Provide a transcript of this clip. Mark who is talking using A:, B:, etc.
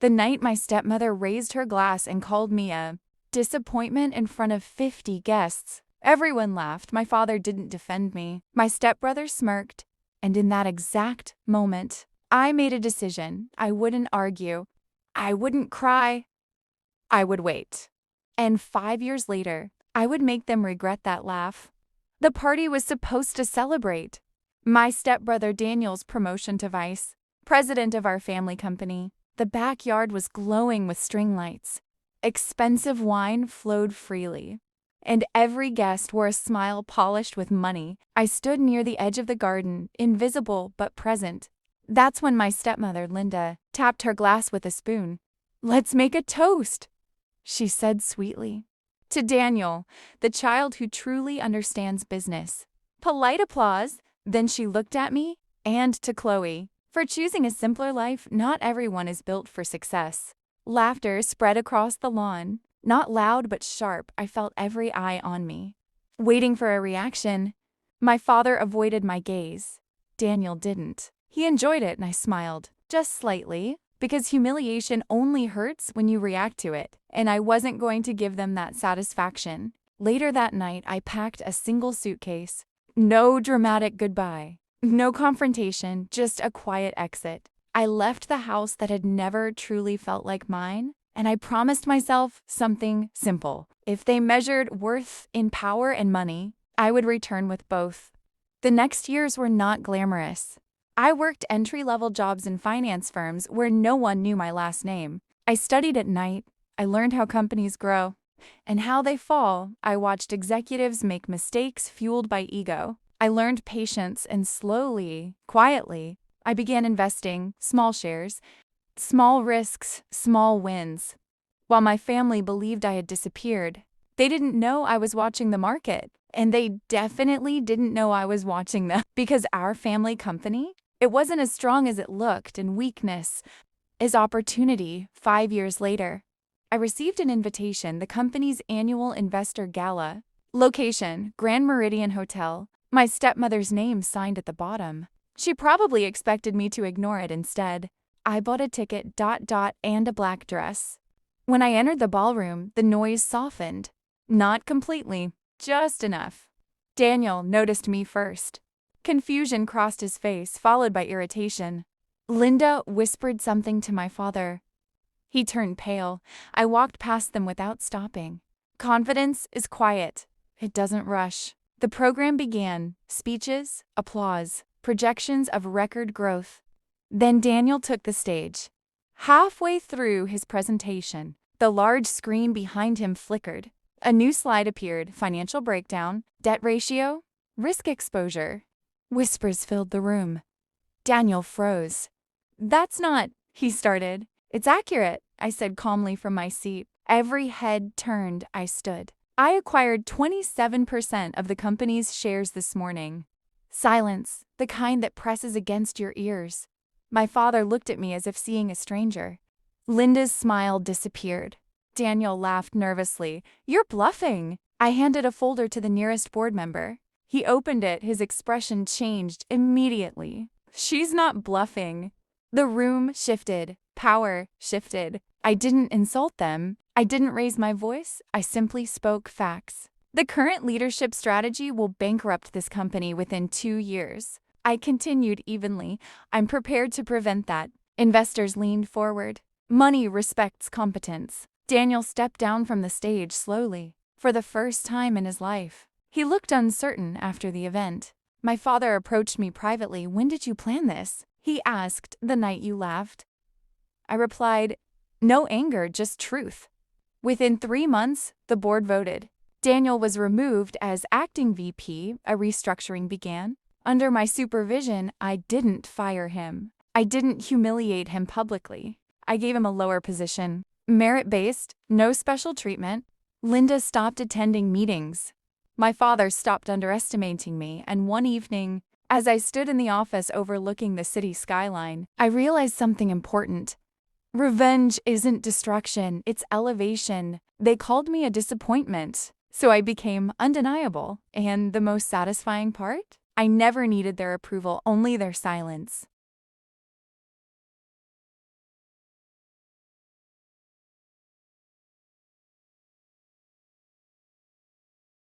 A: The night my stepmother raised her glass and called me a disappointment in front of 50 guests. Everyone laughed. My father didn't defend me. My stepbrother smirked. And in that exact moment, I made a decision. I wouldn't argue. I wouldn't cry. I would wait. And 5 years later, I would make them regret that laugh. The party was supposed to celebrate my stepbrother Daniel's promotion to vice president of our family company. The backyard was glowing with string lights. Expensive wine flowed freely, and every guest wore a smile polished with money. I stood near the edge of the garden, invisible but present. That's when my stepmother, Linda, tapped her glass with a spoon. "Let's make a toast," she said sweetly. "To Daniel, the child who truly understands business." Polite applause. Then she looked at me, and to Chloe, for choosing a simpler life. Not everyone is built for success. Laughter spread across the lawn. Not loud but sharp. I felt every eye on me, waiting for a reaction. My father avoided my gaze. Daniel didn't. He enjoyed it, and I smiled, just slightly, because humiliation only hurts when you react to it, and I wasn't going to give them that satisfaction. Later that night, I packed a single suitcase. No dramatic goodbye. No confrontation, just a quiet exit. I left the house that had never truly felt like mine, and I promised myself something simple. If they measured worth in power and money, I would return with both. The next years were not glamorous. I worked entry-level jobs in finance firms where no one knew my last name. I studied at night. I learned how companies grow and how they fall. I watched executives make mistakes fueled by ego. I learned patience, and slowly, quietly, I began investing, small shares, small risks, small wins. While my family believed I had disappeared, they didn't know I was watching the market, and they definitely didn't know I was watching them, because our family company, it wasn't as strong as it looked, and weakness is opportunity. 5 years later, I received an invitation, the company's annual investor gala. Location, Grand Meridian Hotel. My stepmother's name signed at the bottom. She probably expected me to ignore it instead. I bought a ticket, and a black dress. When I entered the ballroom, the noise softened. Not completely, just enough. Daniel noticed me first. Confusion crossed his face, followed by irritation. Linda whispered something to my father. He turned pale. I walked past them without stopping. Confidence is quiet. It doesn't rush. The program began. Speeches, applause, projections of record growth. Then Daniel took the stage. Halfway through his presentation, the large screen behind him flickered. A new slide appeared: financial breakdown, debt ratio, risk exposure. Whispers filled the room. Daniel froze. "That's not," he started. "It's accurate," I said calmly from my seat. Every head turned. I stood. "I acquired 27% of the company's shares this morning." Silence, the kind that presses against your ears. My father looked at me as if seeing a stranger. Linda's smile disappeared. Daniel laughed nervously. "You're bluffing." I handed a folder to the nearest board member. He opened it. His expression changed immediately. "She's not bluffing." The room shifted. Power shifted. I didn't insult them. I didn't raise my voice. I simply spoke facts. "The current leadership strategy will bankrupt this company within 2 years." I continued evenly. "I'm prepared to prevent that." Investors leaned forward. Money respects competence. Daniel stepped down from the stage slowly. For the first time in his life, he looked uncertain after the event. My father approached me privately. "When did you plan this?" he asked. "The night you laughed." I replied, "No anger, just truth." Within 3 months, the board voted. Daniel was removed as acting VP. A restructuring began. Under my supervision, I didn't fire him. I didn't humiliate him publicly. I gave him a lower position. Merit-based, no special treatment. Linda stopped attending meetings. My father stopped underestimating me, and one evening, as I stood in the office overlooking the city skyline, I realized something important. Revenge isn't destruction, it's elevation. They called me a disappointment, so I became undeniable. And the most satisfying part? I never needed their approval, only their silence.